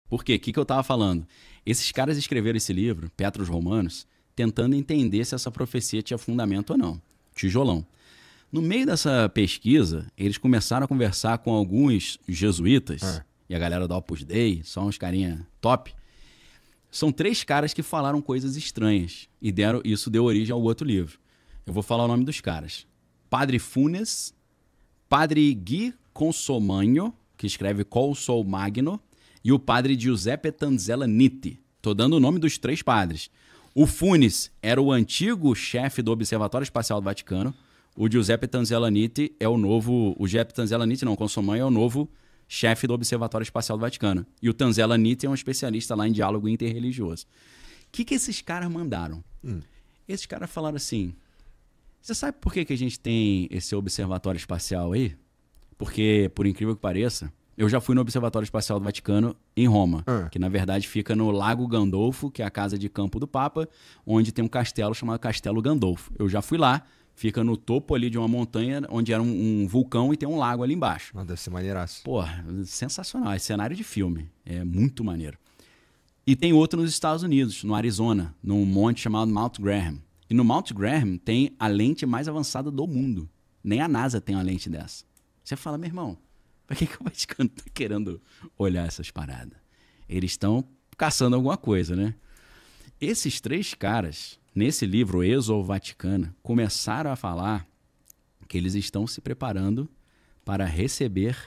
Por quê? O que eu estava falando? Esses caras escreveram esse livro, Petros Romanos, tentando entender se essa profecia tinha fundamento ou não. Tijolão. No meio dessa pesquisa, eles começaram a conversar com alguns jesuítas, e a galera do Opus Dei, só uns carinha top. São 3 caras que falaram coisas estranhas, e isso deu origem ao outro livro. Eu vou falar o nome dos caras. Padre Funes, Padre Gui Consomagno, que escreve Col Sol Magno, e o padre Giuseppe Tanzella Nitti. Estou dando o nome dos 3 padres. O Funes era o antigo chefe do Observatório Espacial do Vaticano. O Giuseppe Tanzella Nitti é o novo... O Giuseppe Tanzella Nitti, não, Consomagno é o novo chefe do Observatório Espacial do Vaticano. E o Tanzella Nitti é um especialista lá em diálogo interreligioso. O que esses caras mandaram? Esses caras falaram assim... Você sabe por que a gente tem esse observatório espacial aí? Porque, por incrível que pareça... Eu já fui no Observatório Espacial do Vaticano em Roma, que na verdade fica no Lago Gandolfo, que é a casa de campo do Papa, onde tem um castelo chamado Castelo Gandolfo. Eu já fui lá, fica no topo ali de uma montanha, onde era um vulcão e tem um lago ali embaixo. Deve ser maneiraço. Pô, sensacional, é cenário de filme, é muito maneiro. E tem outro nos Estados Unidos, no Arizona, num monte chamado Mount Graham. E no Mount Graham tem a lente mais avançada do mundo. Nem a NASA tem uma lente dessa. Você fala, meu irmão, para que o Vaticano está querendo olhar essas paradas? Eles estão caçando alguma coisa, né? Esses 3 caras, nesse livro Exo Vaticana, começaram a falar que eles estão se preparando para receber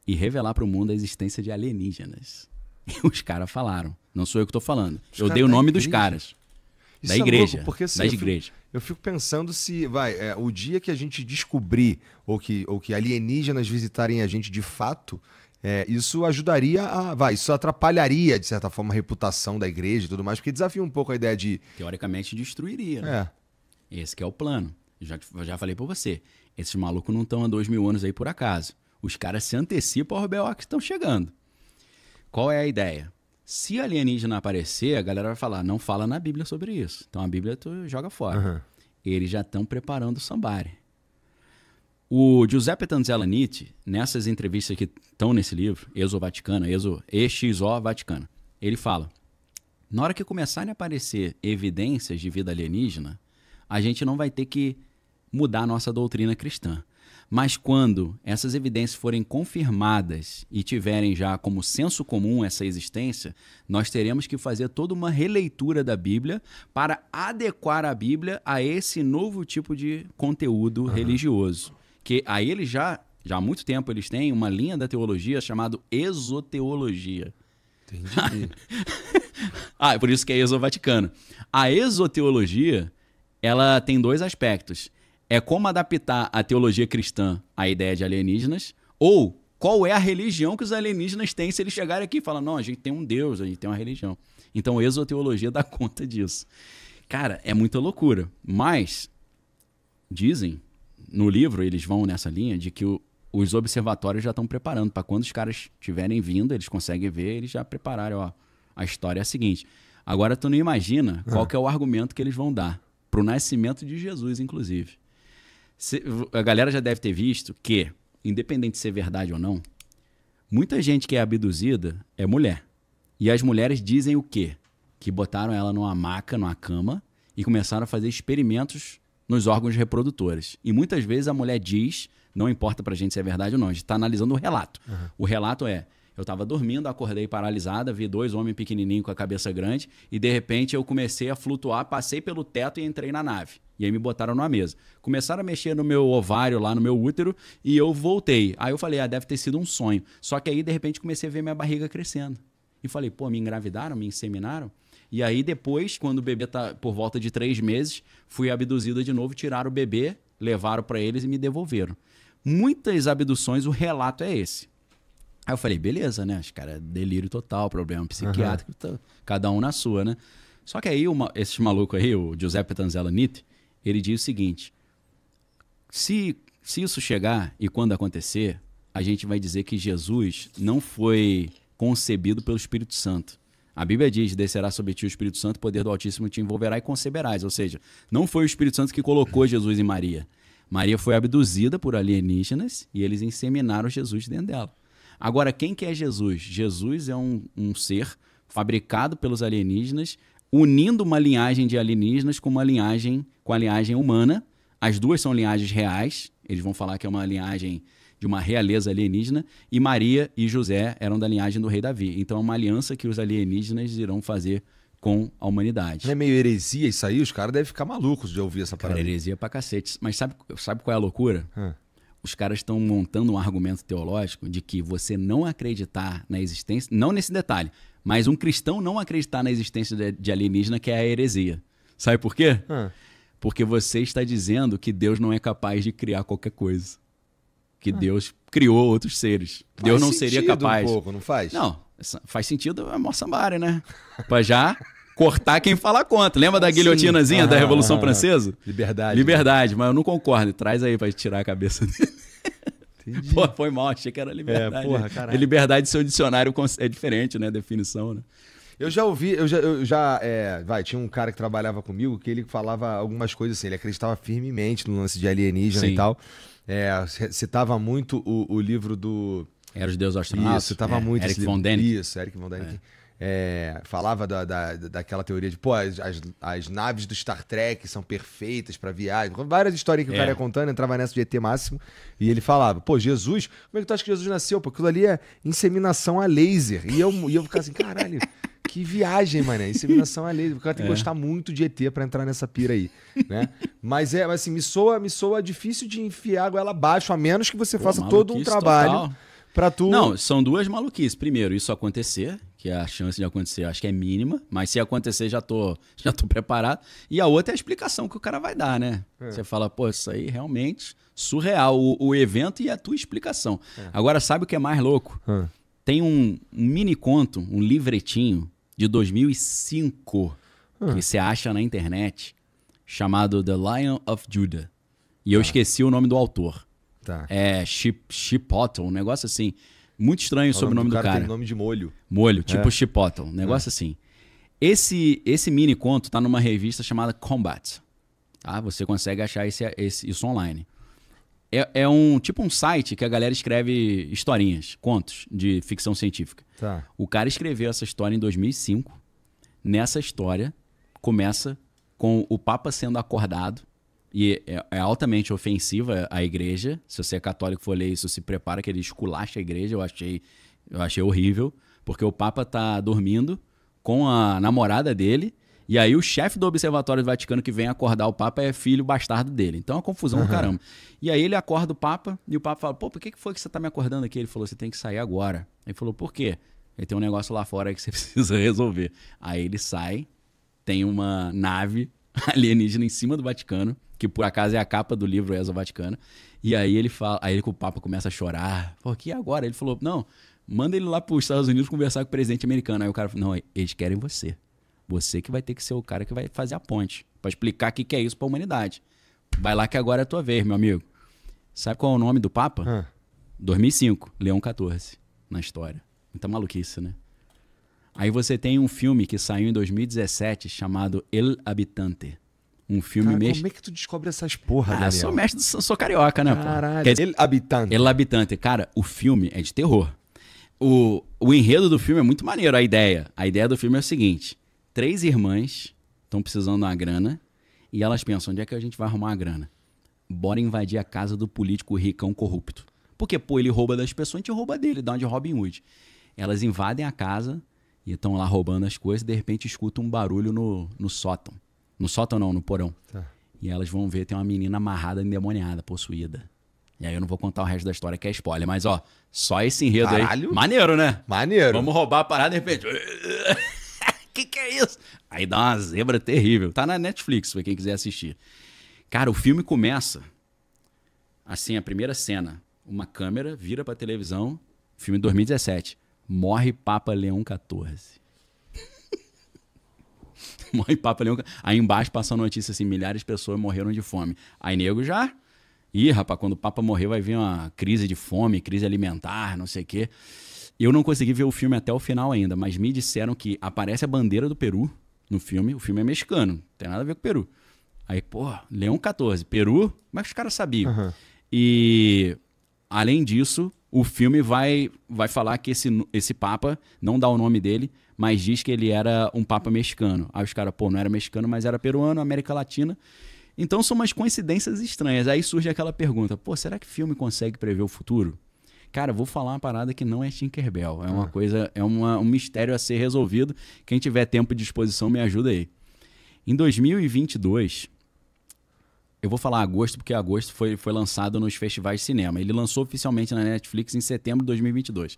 e revelar para o mundo a existência de alienígenas. E os caras falaram. Não sou eu que estou falando. Eu dei o nome dos caras. Da igreja. Louco, porque, assim, da igreja. Eu fico pensando se o dia que a gente descobrir ou que alienígenas visitarem a gente de fato, isso ajudaria isso atrapalharia, de certa forma, a reputação da igreja e tudo mais, porque desafia um pouco a ideia de... Teoricamente destruiria, né? Esse que é o plano. Já falei pra você. Esses malucos não estão há 2000 anos aí por acaso. Os caras se antecipam aos B.O. que estão chegando. Qual é a ideia? Se alienígena aparecer, a galera vai falar, não fala na Bíblia sobre isso. Então a Bíblia tu joga fora. Eles já estão preparando o somebody. O Giuseppe Tanzella Nitti, nessas entrevistas que estão nesse livro, Exo Vaticano, EXO Vaticano, ele fala, na hora que começarem a aparecer evidências de vida alienígena, a gente não vai ter que mudar a nossa doutrina cristã. Mas quando essas evidências forem confirmadas e tiverem já como senso comum essa existência, nós teremos que fazer toda uma releitura da Bíblia para adequar a Bíblia a esse novo tipo de conteúdo religioso. Que aí eles já há muito tempo eles têm uma linha da teologia chamada exoteologia. Entendi. É por isso que é exovaticano. A exoteologia, ela tem 2 aspectos. É como adaptar a teologia cristã à ideia de alienígenas, ou qual é a religião que os alienígenas têm se eles chegarem aqui e falam, não, a gente tem um Deus, a gente tem uma religião. Então, a exoteologia dá conta disso. Cara, é muita loucura. Mas, dizem, no livro, eles vão nessa linha de que os observatórios já estão preparando para quando os caras estiverem vindo, eles conseguem ver, eles já prepararam, a história é a seguinte. Agora, tu não imagina qual que é o argumento que eles vão dar para o nascimento de Jesus, inclusive. A galera já deve ter visto que, independente de ser verdade ou não, muita gente que é abduzida é mulher. E as mulheres dizem o quê? Que botaram ela numa maca, numa cama, e começaram a fazer experimentos nos órgãos reprodutores. E muitas vezes a mulher diz, não importa pra gente se é verdade ou não, a gente está analisando o relato. O relato é, eu estava dormindo, acordei paralisada, vi 2 homens pequenininhos com a cabeça grande, e de repente eu comecei a flutuar, passei pelo teto e entrei na nave. E aí me botaram numa mesa. Começaram a mexer no meu ovário, lá no meu útero, e eu voltei. Aí eu falei, deve ter sido um sonho. Só que aí, de repente, comecei a ver minha barriga crescendo. E falei, pô, me engravidaram, me inseminaram? E aí depois, quando o bebê tá por volta de 3 meses, fui abduzida de novo, tiraram o bebê, levaram para eles e me devolveram. Muitas abduções, o relato é esse. Aí eu falei, beleza, né? Os caras, delírio total, problema psiquiátrico, cada um na sua, né? Só que aí, esse maluco aí, o Giuseppe Tanzella Nitti, ele diz o seguinte, se isso chegar e quando acontecer, a gente vai dizer que Jesus não foi concebido pelo Espírito Santo. A Bíblia diz, descerá sobre ti o Espírito Santo, o poder do Altíssimo te envolverá e conceberás. Ou seja, não foi o Espírito Santo que colocou Jesus em Maria. Maria foi abduzida por alienígenas e eles inseminaram Jesus dentro dela. Agora, quem que é Jesus? Jesus é um ser fabricado pelos alienígenas, unindo uma linhagem de alienígenas com a linhagem humana. As duas são linhagens reais. Eles vão falar que é uma linhagem de uma realeza alienígena. E Maria e José eram da linhagem do rei Davi. Então é uma aliança que os alienígenas irão fazer com a humanidade. Não é meio heresia isso aí? Os caras devem ficar malucos de ouvir essa Cara, parada. heresia pra cacete. Mas sabe qual é a loucura? Os caras estão montando um argumento teológico de que você não acreditar na existência, não nesse detalhe, mas um cristão não acreditar na existência de alienígena, que é a heresia. Sabe por quê? Porque você está dizendo que Deus não é capaz de criar qualquer coisa. Que Deus criou outros seres. Deus não seria capaz. Um pouco, não faz? Não, faz sentido a Moçambara, né? Pra já cortar quem fala contra. Lembra da guilhotinazinha da Revolução Francesa? Liberdade. Liberdade, mas eu não concordo. Traz aí pra tirar a cabeça dele. Entendi. Pô, foi mal, achei que era liberdade. Porra, caralho. E liberdade, seu dicionário é diferente, né? Definição, né? Eu já ouvi, tinha um cara que trabalhava comigo que ele falava algumas coisas assim, ele acreditava firmemente no lance de alienígena e tal. Citava muito o livro do... Era os Deuses Astronautas. Isso, citava muito Eric von Däniken. Isso, Eric von Däniken. Falava daquela teoria de, pô, as naves do Star Trek são perfeitas para viagem. Várias histórias que o cara ia contando, entrava nessa de ET máximo, e ele falava, pô, Jesus, como é que tu acha que Jesus nasceu? Pô, aquilo ali é inseminação a laser. E eu ficava assim, caralho, que viagem, mano, inseminação a laser. O cara tem que gostar muito de ET pra entrar nessa pira aí, né? Mas assim, me soa difícil de enfiar a goela abaixo, a menos que você faça todo um trabalho... Total. Pra tu... Não, são duas maluquices. Primeiro, isso acontecer, que a chance de acontecer acho que é mínima, mas se acontecer já tô preparado. E a outra é a explicação que o cara vai dar, né? Você fala, pô, isso aí realmente surreal, o evento e a tua explicação. Agora, sabe o que é mais louco? Tem um mini conto, um livretinho de 2005 que você acha na internet, chamado The Lion of Judah. E eu esqueci o nome do autor. Tá. É Chipotle, um negócio assim. Muito estranho sobre o nome do cara. Tem nome de molho. Molho, tipo Chipotle, um negócio assim. Esse mini conto tá numa revista chamada Combat. Tá? Você consegue achar isso online. É tipo um site que a galera escreve historinhas, contos de ficção científica. Tá. O cara escreveu essa história em 2005. Nessa história, começa com o Papa sendo acordado. E é altamente ofensiva à igreja. Se você é católico e for ler isso, se prepara que ele esculacha a igreja. Eu achei horrível. Porque o Papa tá dormindo com a namorada dele. E aí o chefe do Observatório do Vaticano que vem acordar o Papa é filho bastardo dele. Então é uma confusão do caramba. E aí ele acorda o Papa e o Papa fala, pô, por que foi que você tá me acordando aqui? Ele falou, você tem que sair agora. Ele falou, por quê? Ele tem um negócio lá fora que você precisa resolver. Aí ele sai, tem uma nave alienígena em cima do Vaticano, que por acaso é a capa do livro Exo Vaticano. E aí ele fala, o Papa começa a chorar. Pô, que agora? Ele falou, não, manda ele lá para os Estados Unidos conversar com o presidente americano. Aí o cara falou, não, eles querem você. Você que vai ter que ser o cara que vai fazer a ponte, para explicar o que é isso para a humanidade. Vai lá que agora é a tua vez, meu amigo. Sabe qual é o nome do Papa? 2005, Leão XIV, na história. Muita maluquice, né? Aí você tem um filme que saiu em 2017 chamado El Habitante. Um filme Cara, como é que tu descobre essas porra, Daniel? Sou carioca, né? Caralho. Quer dizer, El Habitante. El Habitante. Cara, o filme é de terror. O enredo do filme é muito maneiro, a ideia. A ideia do filme é o seguinte. 3 irmãs estão precisando de uma grana e elas pensam, onde é que a gente vai arrumar a grana? Bora invadir a casa do político ricão corrupto. Porque, pô, ele rouba das pessoas, a gente rouba dele, dá uma de Robin Hood. Elas invadem a casa e estão lá roubando as coisas e de repente escutam um barulho no sótão. No sótão não, no porão. Tá. E elas vão ver, tem uma menina amarrada, endemoniada, possuída. E aí eu não vou contar o resto da história, que é spoiler. Mas, ó, só esse enredo Caralho. aí. Maneiro, né? Maneiro. Vamos roubar a parada de repente. Que é isso? Aí dá uma zebra terrível. Tá na Netflix, pra quem quiser assistir. Cara, o filme começa assim, a primeira cena. Uma câmera vira pra televisão. Filme de 2017. Morre Papa Leão XIV. Morre Papa Leão XIV. Aí embaixo passa a notícia assim, milhares de pessoas morreram de fome. Aí nego já... Ih, rapaz, quando o Papa morrer vai vir uma crise de fome, crise alimentar, não sei o quê. Eu não consegui ver o filme até o final ainda, mas me disseram que aparece a bandeira do Peru no filme. O filme é mexicano, não tem nada a ver com o Peru. Aí, pô, Leão XIV, Peru, como é que os caras sabiam? E, além disso, o filme vai falar que esse Papa, não dá o nome dele, mas diz que ele era um Papa mexicano. Aí os caras, pô, não era mexicano, mas era peruano, América Latina. Então são umas coincidências estranhas. Aí surge aquela pergunta, pô, será que filme consegue prever o futuro? Cara, vou falar uma parada que não é Tinkerbell. É uma coisa, um mistério a ser resolvido. Quem tiver tempo de disposição, me ajuda aí. Em 2022, eu vou falar agosto, porque agosto foi lançado nos festivais de cinema. Ele lançou oficialmente na Netflix em setembro de 2022.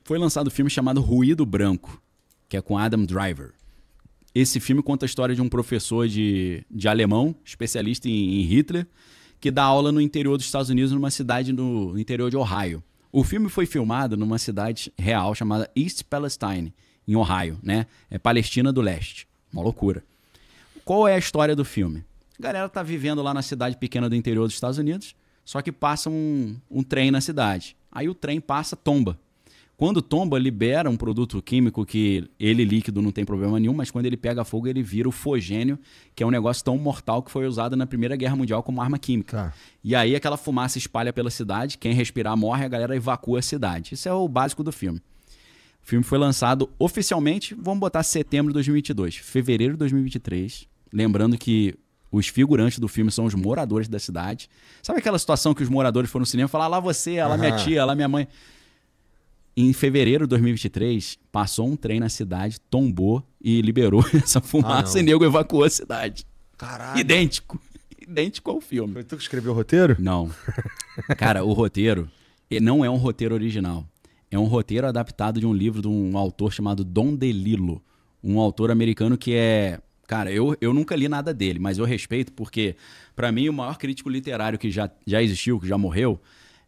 Foi lançado um filme chamado Ruído Branco, que é com Adam Driver. Esse filme conta a história de um professor de alemão, especialista em Hitler, que dá aula no interior dos Estados Unidos, numa cidade no interior de Ohio. O filme foi filmado numa cidade real chamada East Palestine, em Ohio, né? É Palestina do Leste. Uma loucura. Qual é a história do filme? A galera tá vivendo lá na cidade pequena do interior dos Estados Unidos, só que passa um trem na cidade. Aí o trem passa, tomba. Quando tomba, libera um produto químico que ele líquido não tem problema nenhum, mas quando ele pega fogo, ele vira o fogênio, que é um negócio tão mortal que foi usado na Primeira Guerra Mundial como arma química. Tá. E aí aquela fumaça espalha pela cidade, quem respirar morre, a galera evacua a cidade. Isso é o básico do filme. O filme foi lançado oficialmente, vamos botar setembro de 2022, fevereiro de 2023, lembrando que os figurantes do filme são os moradores da cidade. Sabe aquela situação que os moradores foram no cinema e falaram, lá você, lá minha tia, lá minha mãe... Em fevereiro de 2023, passou um trem na cidade, tombou e liberou essa fumaça e nego evacuou a cidade. Caralho. Idêntico ao filme. Foi tu que escreveu o roteiro? Não. Cara, o roteiro não é um roteiro original. É um roteiro adaptado de um livro de um autor chamado Don DeLillo. Um autor americano que é... Cara, eu nunca li nada dele, mas eu respeito porque, pra mim, o maior crítico literário que já existiu, que já morreu,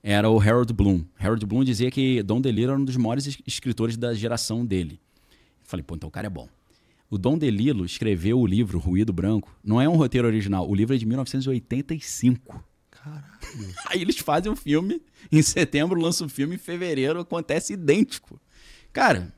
era o Harold Bloom. Harold Bloom dizia que Don DeLillo era um dos maiores escritores da geração dele. Falei, pô, então o cara é bom. O Don DeLillo escreveu o livro Ruído Branco. Não é um roteiro original. O livro é de 1985. Caralho. Aí eles fazem um filme, em setembro lançam o filme, em fevereiro acontece idêntico. Cara,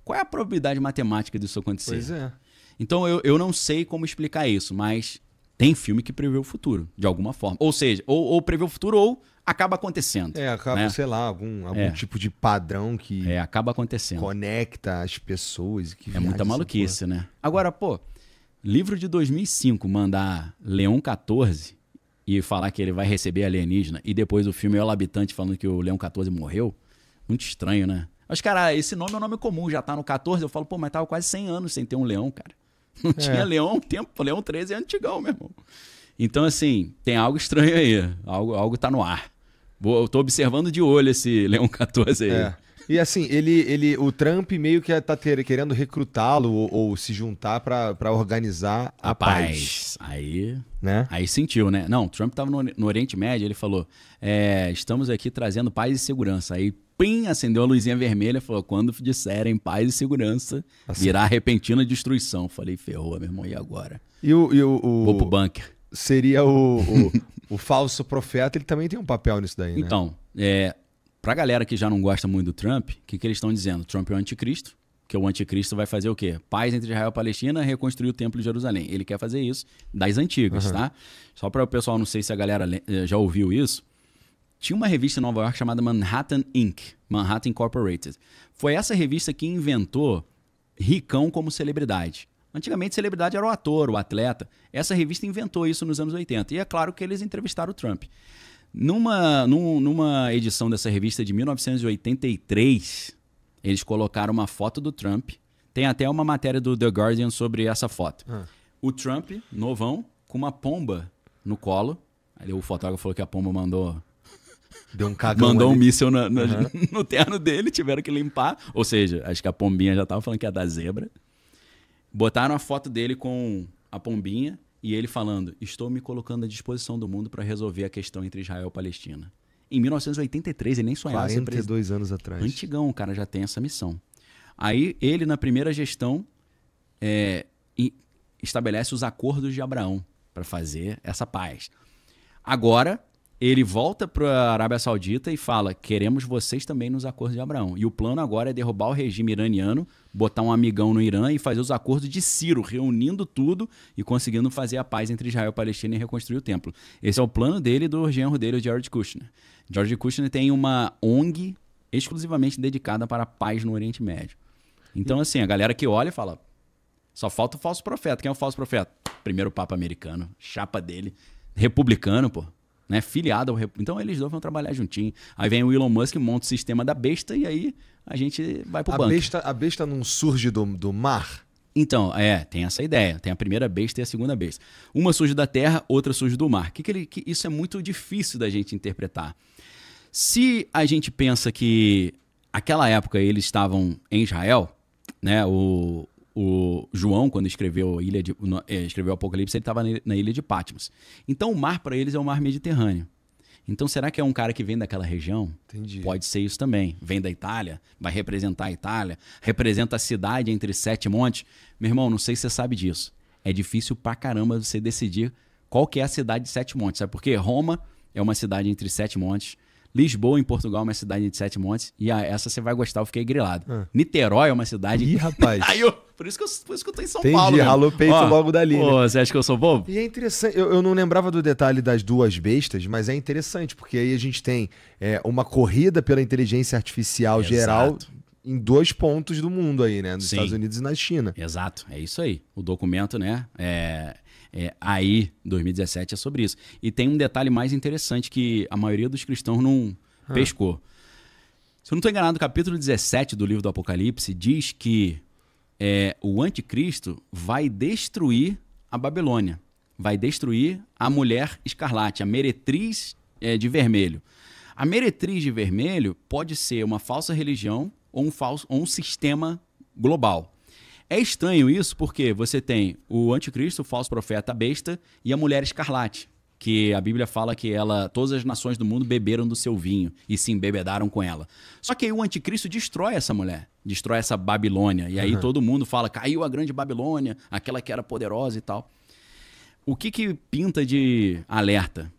qual é a probabilidade matemática disso acontecer? Pois é. Então eu não sei como explicar isso, mas tem filme que prevê o futuro, de alguma forma. Ou seja, ou prevê o futuro ou acaba acontecendo. Acaba, né? sei lá, algum tipo de padrão que acaba acontecendo. conecta as pessoas. Que é muita maluquice, né? Agora, pô, livro de 2005, mandar Leão 14 e falar que ele vai receber alienígena e depois o filme El Habitante falando que o Leão 14 morreu, muito estranho, né? Mas, cara, esse nome é um nome comum, já tá no 14, eu falo, pô, mas tava quase 100 anos sem ter um leão, cara. Não tinha leão há um tempo, Leão 13 é antigão, meu irmão. Então, assim, tem algo estranho aí, algo tá no ar. Eu tô observando de olho esse Leão 14 aí. E assim, o Trump meio que tá querendo recrutá-lo ou se juntar pra organizar a paz. Aí, né? Aí sentiu, né? Não, Trump tava no Oriente Médio, ele falou, estamos aqui trazendo paz e segurança. Aí, pim, acendeu a luzinha vermelha e falou, quando disserem paz e segurança, assim, virá repentina destruição. Falei, ferrou, meu irmão, e agora? Vou pro bunker. Seria o falso profeta, ele também tem um papel nisso daí, né? Então, pra galera que já não gosta muito do Trump, o que eles estão dizendo? Trump é o anticristo, que o anticristo vai fazer o quê? Paz entre Israel e Palestina, reconstruir o templo de Jerusalém. Ele quer fazer isso das antigas, tá? Só para o pessoal, não sei se a galera já ouviu isso, tinha uma revista em Nova York chamada Manhattan Inc., Manhattan Incorporated. Foi essa revista que inventou ricão como celebridade. Antigamente, celebridade era o ator, o atleta. Essa revista inventou isso nos anos 80. E é claro que eles entrevistaram o Trump. Numa edição dessa revista de 1983, eles colocaram uma foto do Trump. Tem até uma matéria do The Guardian sobre essa foto. O Trump, novão, com uma pomba no colo. Aí o fotógrafo falou que a pomba deu um cagão mandou ali. um míssil no terno dele, tiveram que limpar. Ou seja, acho que a pombinha já estava falando que é da zebra. Botaram a foto dele com a pombinha e ele falando, estou me colocando à disposição do mundo para resolver a questão entre Israel e Palestina. Em 1983, ele nem sonhava ser presidente. 42 anos atrás. Antigão, o cara já tem essa missão. Aí ele, na primeira gestão, estabelece os acordos de Abraão para fazer essa paz. Agora, ele volta para a Arábia Saudita e fala: queremos vocês também nos acordos de Abraão. E o plano agora é derrubar o regime iraniano, botar um amigão no Irã e fazer os acordos de Ciro, reunindo tudo e conseguindo fazer a paz entre Israel e Palestina e reconstruir o templo. Esse é o plano dele e do genro dele, o Jared Kushner. Jared Kushner tem uma ONG exclusivamente dedicada para a paz no Oriente Médio. Então, assim, a galera que olha e fala: só falta o falso profeta. Quem é o falso profeta? Primeiro Papa americano, chapa dele, republicano, pô. Né, filiado ao Então eles dois vão trabalhar juntinho. Aí vem o Elon Musk, monta o sistema da besta e aí a gente vai pro banco. A besta não surge do mar? Então, tem essa ideia. Tem a primeira besta e a segunda besta. Uma surge da terra, outra surge do mar. Isso é muito difícil da gente interpretar. Se a gente pensa que aquela época eles estavam em Israel, né, o João, quando escreveu escreveu o Apocalipse, ele estava na ilha de Patmos. Então o mar para eles é o mar Mediterrâneo. Então será que é um cara que vem daquela região? Entendi. Pode ser isso também. Vem da Itália, vai representar a Itália, representa a cidade entre 7 montes. Meu irmão, não sei se você sabe disso. É difícil pra caramba você decidir qual que é a cidade de 7 montes. Sabe por quê? Roma é uma cidade entre 7 montes. Lisboa, em Portugal, é uma cidade de 7 montes. E essa você vai gostar, eu fiquei grilado. Niterói é uma cidade... Ih, rapaz. Por isso que eu tô em São Entendi, Paulo. Entendi, ralou o peito logo dali. Pô, você acha que eu sou bobo? E é interessante, eu não lembrava do detalhe das duas bestas, mas é interessante, porque aí a gente tem uma corrida pela inteligência artificial geral em 2 pontos do mundo aí, né? Nos Estados Unidos e na China. Exato, é isso aí. O documento, né? Aí, 2017, é sobre isso. E tem um detalhe mais interessante que a maioria dos cristãos não pescou. Se eu não estou enganado, o capítulo 17 do livro do Apocalipse diz que o anticristo vai destruir a Babilônia. Vai destruir a mulher escarlate, a meretriz de vermelho. A meretriz de vermelho pode ser uma falsa religião ou um sistema global. É estranho isso porque você tem o anticristo, o falso profeta, a besta e a mulher escarlate, que a Bíblia fala que todas as nações do mundo beberam do seu vinho e se embebedaram com ela. Só que aí o anticristo destrói essa mulher, destrói essa Babilônia. E aí todo mundo fala: caiu a grande Babilônia, aquela que era poderosa e tal. O que pinta de alerta?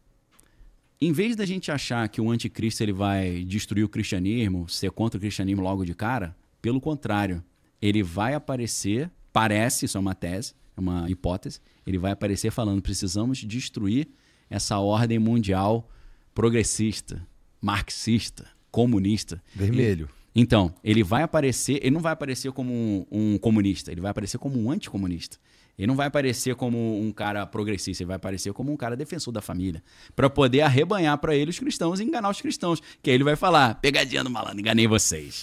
Em vez da gente achar que o anticristo ele vai destruir o cristianismo, ser contra o cristianismo logo de cara, pelo contrário, ele vai aparecer, parece, isso é uma tese, é uma hipótese, ele vai aparecer falando: precisamos destruir essa ordem mundial progressista, marxista, comunista. Vermelho. Então, ele não vai aparecer como um comunista, ele vai aparecer como um anticomunista. Ele não vai aparecer como um cara progressista, ele vai aparecer como um cara defensor da família, para poder arrebanhar para ele os cristãos e enganar os cristãos. Que aí ele vai falar: pegadinha do malandro, enganei vocês.